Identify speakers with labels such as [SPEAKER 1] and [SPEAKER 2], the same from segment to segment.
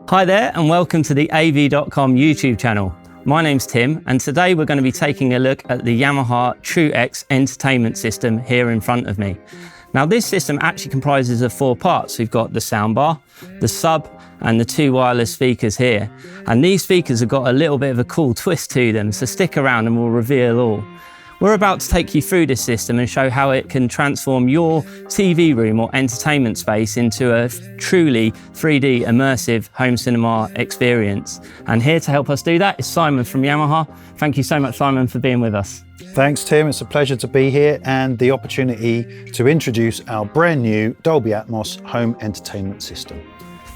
[SPEAKER 1] Hi there and welcome to the AV.com YouTube channel. My name's Tim and today we're going to be taking a look at the Yamaha True X entertainment system here in front of me. Now this system actually comprises of 4 parts. We've got the soundbar, the sub and the 2 wireless speakers here. And these speakers have got a little bit of a cool twist to them, so stick around and we'll reveal all. We're about to take you through this system and show how it can transform your TV room or entertainment space into a truly 3D immersive home cinema experience. And here to help us do that is Simon from Yamaha. Thank you so much, Simon, for being with us.
[SPEAKER 2] Thanks, Tim. It's a pleasure to be here and the opportunity to introduce our brand new Dolby Atmos home entertainment system.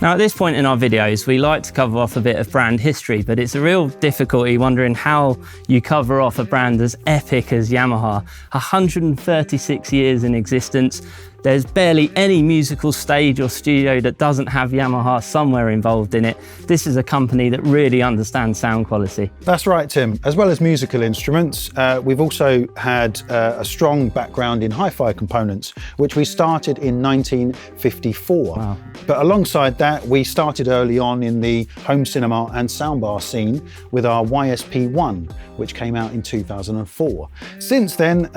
[SPEAKER 1] Now at this point in our videos, we like to cover off a bit of brand history, but it's a real difficulty wondering how you cover off a brand as epic as Yamaha. 136 years in existence. There's barely any musical stage or studio that doesn't have Yamaha somewhere involved in it. This is a company that really understands sound quality.
[SPEAKER 2] That's right, Tim. As well as musical instruments, we've also had a strong background in hi-fi components, which we started in 1954.
[SPEAKER 1] Wow.
[SPEAKER 2] But alongside that, we started early on in the home cinema and soundbar scene with our YSP-1, which came out in 2004. Since then,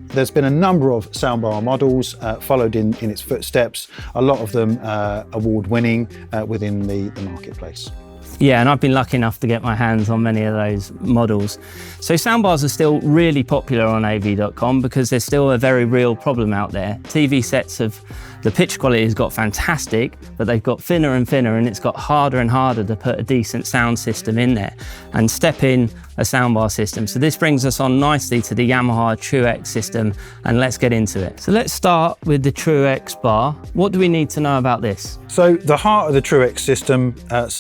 [SPEAKER 2] there's been a number of soundbar models followed in its footsteps, a lot of them award-winning within the marketplace.
[SPEAKER 1] Yeah, and I've been lucky enough to get my hands on many of those models. So soundbars are still really popular on AV.com because there's still a very real problem out there. TV sets the pitch quality has got fantastic, but they've got thinner and thinner and it's got harder and harder to put a decent sound system in there and step in a soundbar system. So this brings us on nicely to the Yamaha True X system and let's get into it. So let's start with the True X Bar. What do we need to know about this?
[SPEAKER 2] So the heart of the True X system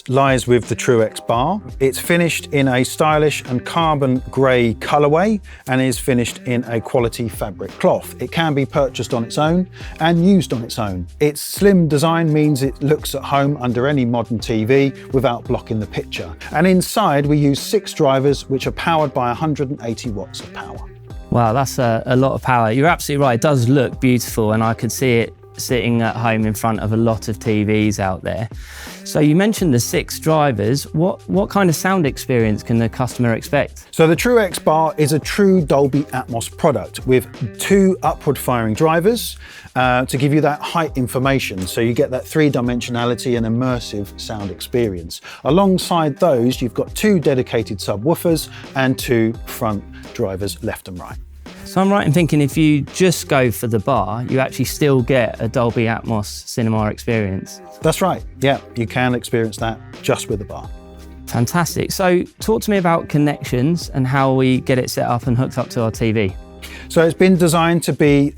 [SPEAKER 2] lies with the True X Bar. It's finished in a stylish and carbon grey colourway and is finished in a quality fabric cloth. It can be purchased on its own and used on its own. Its slim design means it looks at home under any modern TV without blocking the picture. And inside we use 6 drivers which are powered by 180 watts of power.
[SPEAKER 1] Wow, that's a lot of power. You're absolutely right, it does look beautiful and I could see it sitting at home in front of a lot of TVs out there. So you mentioned the 6 drivers. What kind of sound experience can the customer expect? So
[SPEAKER 2] the True X Bar is a true Dolby Atmos product with 2 upward firing drivers to give you that height information. So you get that 3-dimensionality and immersive sound experience. Alongside those, you've got 2 dedicated subwoofers and 2 front drivers left and right.
[SPEAKER 1] So I'm right in thinking if you just go for the bar, you actually still get a Dolby Atmos cinema experience.
[SPEAKER 2] That's right, yeah, you can experience that just with the bar.
[SPEAKER 1] Fantastic. So talk to me about connections and how we get it set up and hooked up to our TV.
[SPEAKER 2] So it's been designed to be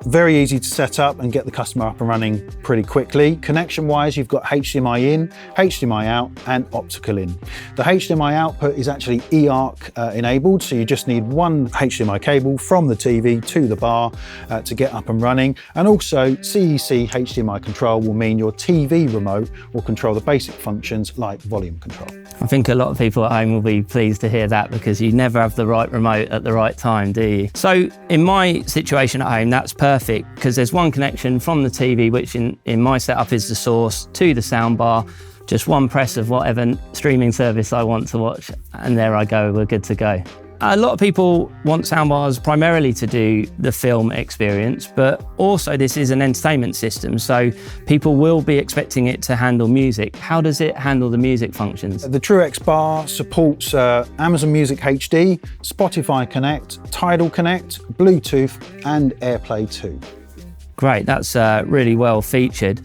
[SPEAKER 2] very easy to set up and get the customer up and running pretty quickly. Connection-wise, you've got HDMI in, HDMI out, and optical in. The HDMI output is actually eARC enabled, so you just need one HDMI cable from the TV to the bar to get up and running. And also CEC HDMI control will mean your TV remote will control the basic functions like volume control.
[SPEAKER 1] I think a lot of people at home will be pleased to hear that because you never have the right remote at the right time, do you? So in my situation at home, that's perfect because there's one connection from the TV, which in my setup is the source, to the soundbar, just one press of whatever streaming service I want to watch, and there I go, we're good to go. A lot of people want soundbars primarily to do the film experience, but also this is an entertainment system, so people will be expecting it to handle music. How does it handle the music functions?
[SPEAKER 2] The True X Bar supports Amazon Music HD, Spotify Connect, Tidal Connect, Bluetooth, and AirPlay 2.
[SPEAKER 1] Great, that's really well featured.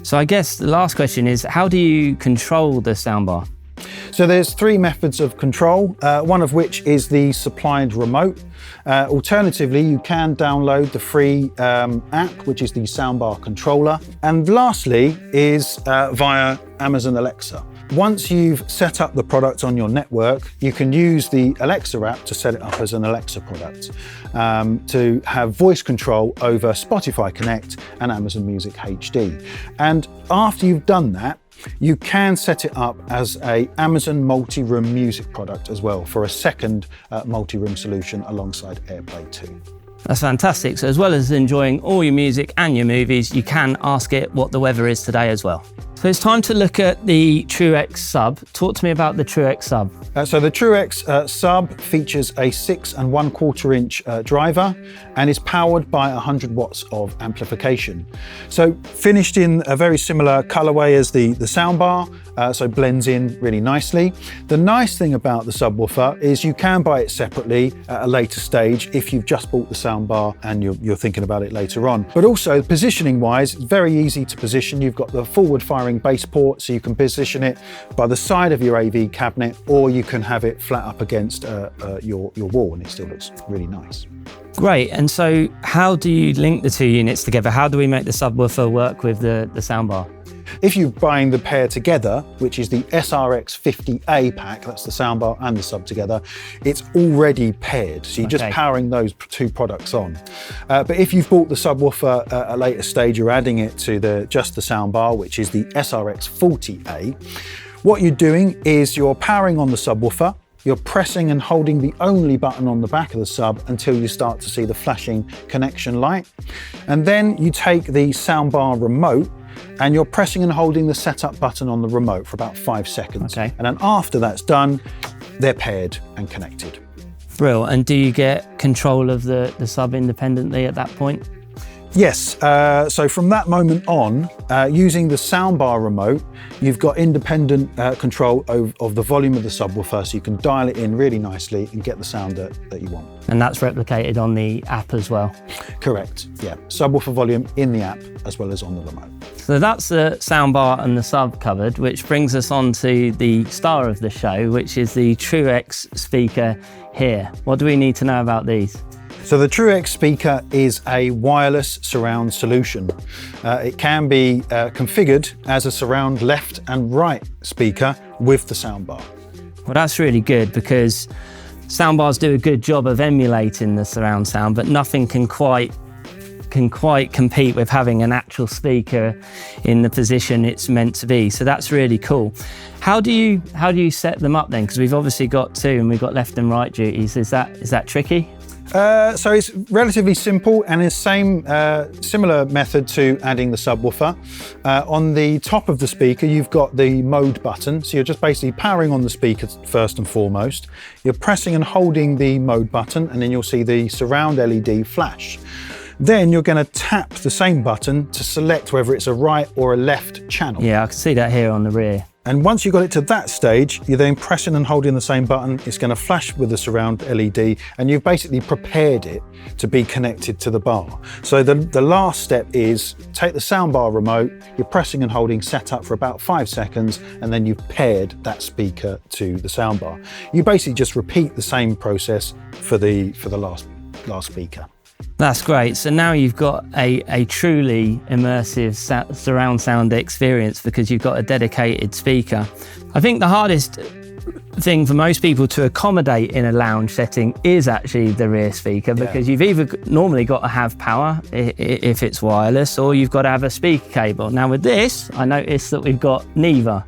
[SPEAKER 1] So I guess the last question is, how do you control the soundbar?
[SPEAKER 2] So there's 3 methods of control, one of which is the supplied remote. Alternatively, you can download the free app, which is the soundbar controller. And lastly is via Amazon Alexa. Once you've set up the product on your network, you can use the Alexa app to set it up as an Alexa product, to have voice control over Spotify Connect and Amazon Music HD. And after you've done that, you can set it up as a Amazon multi-room music product as well for a second multi-room solution alongside AirPlay 2.
[SPEAKER 1] That's fantastic. So as well as enjoying all your music and your movies, you can ask it what the weather is today as well. So it's time to look at the True X Sub. Talk to me about the True X Sub.
[SPEAKER 2] So the True X Sub features a 6 1/4 inch driver and is powered by 100 watts of amplification. So finished in a very similar colorway as the soundbar, so blends in really nicely. The nice thing about the subwoofer is you can buy it separately at a later stage if you've just bought the soundbar and you're thinking about it later on. But also positioning wise, it's very easy to position. You've got the forward firing bass port, so you can position it by the side of your AV cabinet, or you can have it flat up against your wall and it still looks really nice.
[SPEAKER 1] Great, and so how do you link the two units together? How do we make the subwoofer work with the soundbar?
[SPEAKER 2] If you're buying the pair together, which is the SRX50A pack, that's the soundbar and the sub together, it's already paired. So you're just powering those two products on. But if you've bought the subwoofer at a later stage, you're adding it to just the soundbar, which is the SRX40A. What you're doing is you're powering on the subwoofer, you're pressing and holding the only button on the back of the sub until you start to see the flashing connection light. And then you take the soundbar remote and you're pressing and holding the setup button on the remote for about 5 seconds. And then after that's done, they're paired and connected.
[SPEAKER 1] Brilliant. And do you get control of the sub independently at that point?
[SPEAKER 2] Yes, so from that moment on, using the soundbar remote, you've got independent control of the volume of the subwoofer, so you can dial it in really nicely and get the sound that you want.
[SPEAKER 1] And that's replicated on the app as well?
[SPEAKER 2] Correct, yeah. Subwoofer volume in the app as well as on the remote.
[SPEAKER 1] So that's the soundbar and the sub covered, which brings us on to the star of the show, which is the True X speaker here. What do we need to know about these?
[SPEAKER 2] So the True X speaker is a wireless surround solution. It can be configured as a surround left and right speaker with the soundbar.
[SPEAKER 1] Well, that's really good because soundbars do a good job of emulating the surround sound, but nothing can quite compete with having an actual speaker in the position it's meant to be. So that's really cool. How do you set them up then? Because we've obviously got two and we've got left and right duties. Is that tricky?
[SPEAKER 2] So it's relatively simple and is similar method to adding the subwoofer. On the top of the speaker, you've got the mode button. So you're just basically powering on the speaker first and foremost. You're pressing and holding the mode button and then you'll see the surround LED flash. Then you're going to tap the same button to select whether it's a right or a left channel.
[SPEAKER 1] Yeah, I can see that here on the rear.
[SPEAKER 2] And once you've got it to that stage, you're then pressing and holding the same button. It's going to flash with the surround LED, and you've basically prepared it to be connected to the bar. So the last step is take the soundbar remote, you're pressing and holding setup for about 5 seconds, and then you've paired that speaker to the soundbar. You basically just repeat the same process for the last speaker.
[SPEAKER 1] That's great. So now you've got a truly immersive surround sound experience because you've got a dedicated speaker. I think the hardest thing for most people to accommodate in a lounge setting is actually the rear speaker because you've either normally got to have power if it's wireless, or you've got to have a speaker cable. Now with this, I noticed that we've got neither.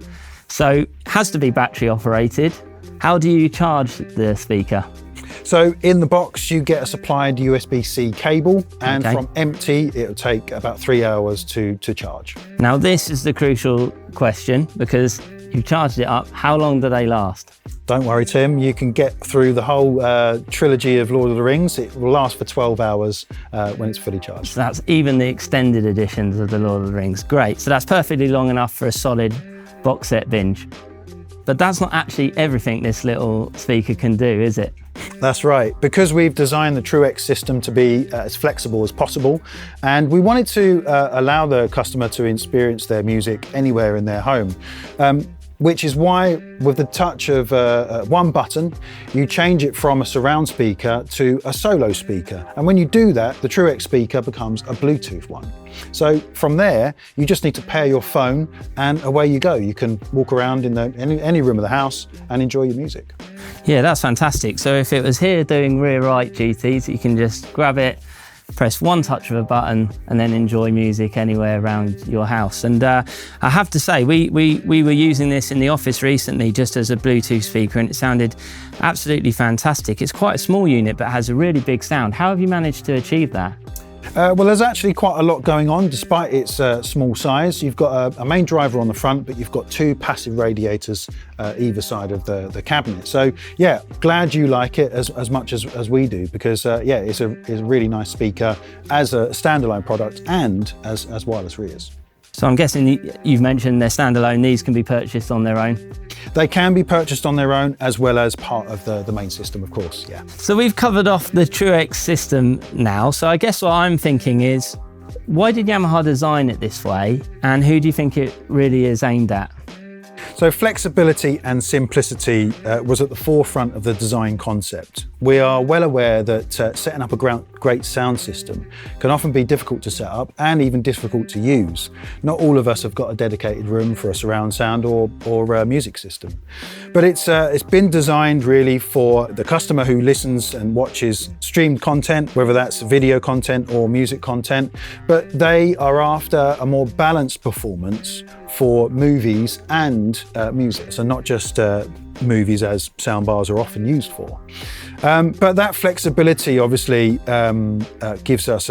[SPEAKER 1] So it has to be battery operated. How do you charge the speaker?
[SPEAKER 2] So in the box, you get a supplied USB-C cable, and from empty, it'll take about 3 hours to charge.
[SPEAKER 1] Now this is the crucial question because you've charged it up. How long do they last?
[SPEAKER 2] Don't worry, Tim, you can get through the whole trilogy of Lord of the Rings. It will last for 12 hours when it's fully charged.
[SPEAKER 1] So that's even the extended editions of the Lord of the Rings. Great, so that's perfectly long enough for a solid box set binge. But that's not actually everything this little speaker can do, is it?
[SPEAKER 2] That's right, because we've designed the True X system to be as flexible as possible, and we wanted to allow the customer to experience their music anywhere in their home. Which is why, with the touch of one button, you change it from a surround speaker to a solo speaker. And when you do that, the True X speaker becomes a Bluetooth one. So from there, you just need to pair your phone and away you go. You can walk around in any room of the house and enjoy your music.
[SPEAKER 1] Yeah, that's fantastic. So if it was here doing rear right duties, you can just grab it, press one touch of a button and then enjoy music anywhere around your house. And I have to say, we were using this in the office recently just as a Bluetooth speaker and it sounded absolutely fantastic. It's quite a small unit but has a really big sound. How have you managed to achieve that?
[SPEAKER 2] Well, there's actually quite a lot going on despite its small size. You've got a main driver on the front, but you've got two passive radiators either side of the cabinet. So yeah, glad you like it as much as we do, because yeah, it's a really nice speaker as a standalone product and as wireless rears.
[SPEAKER 1] So I'm guessing you've mentioned they're standalone. These can be purchased on their own?
[SPEAKER 2] They can be purchased on their own as well as part of the main system, of course, yeah.
[SPEAKER 1] So we've covered off the True X system now. So I guess what I'm thinking is, why did Yamaha design it this way? And who do you think it really is aimed at?
[SPEAKER 2] So flexibility and simplicity was at the forefront of the design concept. We are well aware that setting up a great sound system can often be difficult to set up and even difficult to use. Not all of us have got a dedicated room for a surround sound or a music system. But it's been designed really for the customer who listens and watches streamed content, whether that's video content or music content, but they are after a more balanced performance for movies and music, so not just movies as soundbars are often used for. But that flexibility obviously gives us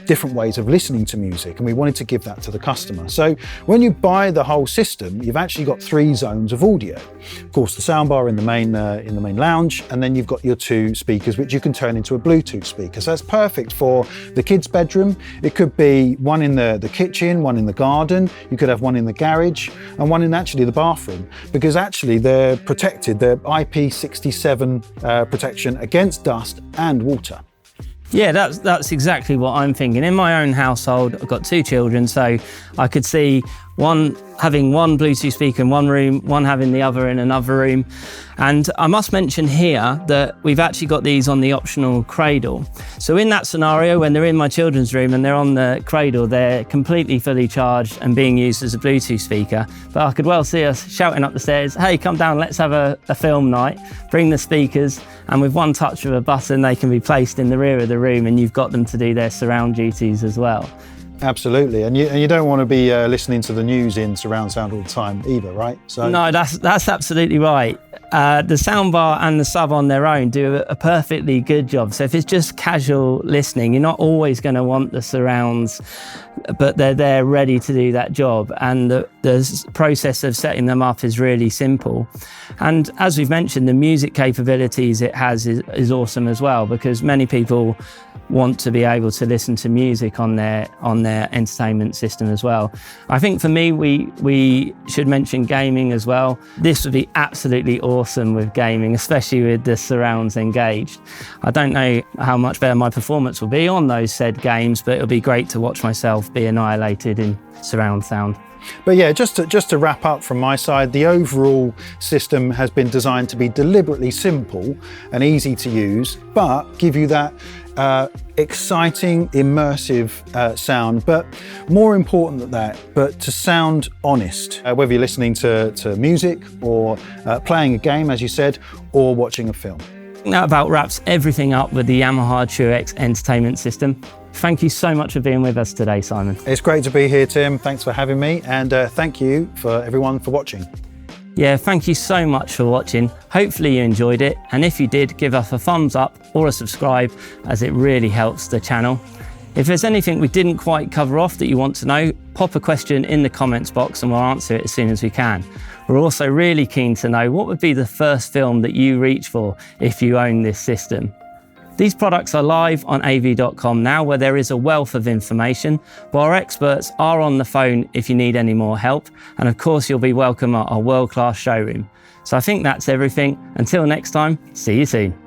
[SPEAKER 2] different ways of listening to music, and we wanted to give that to the customer. So when you buy the whole system, you've actually got 3 zones of audio. Of course, the soundbar in the main lounge, and then you've got your 2 speakers which you can turn into a Bluetooth speaker. So that's perfect for the kids' bedroom. It could be one in the kitchen, one in the garden. You could have one in the garage and one in actually the bathroom, because actually they're protected. They're IP67 protection against dust and water.
[SPEAKER 1] Yeah, that's exactly what I'm thinking. In my own household, I've got 2 children, so I could see one having one Bluetooth speaker in one room, one having the other in another room. And I must mention here that we've actually got these on the optional cradle. So in that scenario, when they're in my children's room and they're on the cradle, they're completely fully charged and being used as a Bluetooth speaker. But I could well see us shouting up the stairs, hey, come down, let's have a film night, bring the speakers, and with one touch of a button, they can be placed in the rear of the room and you've got them to do their surround duties as well.
[SPEAKER 2] Absolutely, and you don't want to be listening to the news in surround sound all the time either, right? So
[SPEAKER 1] no, that's absolutely right. The soundbar and the sub on their own do a perfectly good job. So if it's just casual listening, you're not always going to want the surrounds, but they're there ready to do that job. And the process of setting them up is really simple. And as we've mentioned, the music capabilities it has is awesome as well, because many people want to be able to listen to music on their entertainment system as well. I think for me, we should mention gaming as well. This would be absolutely awesome with gaming, especially with the surrounds engaged. I don't know how much better my performance will be on those said games, but it'll be great to watch myself be annihilated in surround sound.
[SPEAKER 2] But yeah, just to wrap up from my side, the overall system has been designed to be deliberately simple and easy to use, but give you that exciting, immersive sound, but more important than that, but to sound honest, whether you're listening to music or playing a game, as you said, or watching a film.
[SPEAKER 1] That about wraps everything up with the Yamaha True X entertainment system. Thank you so much for being with us today, Simon.
[SPEAKER 2] It's great to be here, Tim. Thanks for having me, and thank you for everyone for watching.
[SPEAKER 1] Yeah, thank you so much for watching. Hopefully you enjoyed it, and if you did, give us a thumbs up or a subscribe, as it really helps the channel. If there's anything we didn't quite cover off that you want to know, pop a question in the comments box and we'll answer it as soon as we can. We're also really keen to know what would be the first film that you reach for if you own this system. These products are live on av.com now, where there is a wealth of information, but our experts are on the phone if you need any more help. And of course, you'll be welcome at our world-class showroom. So I think that's everything. Until next time, see you soon.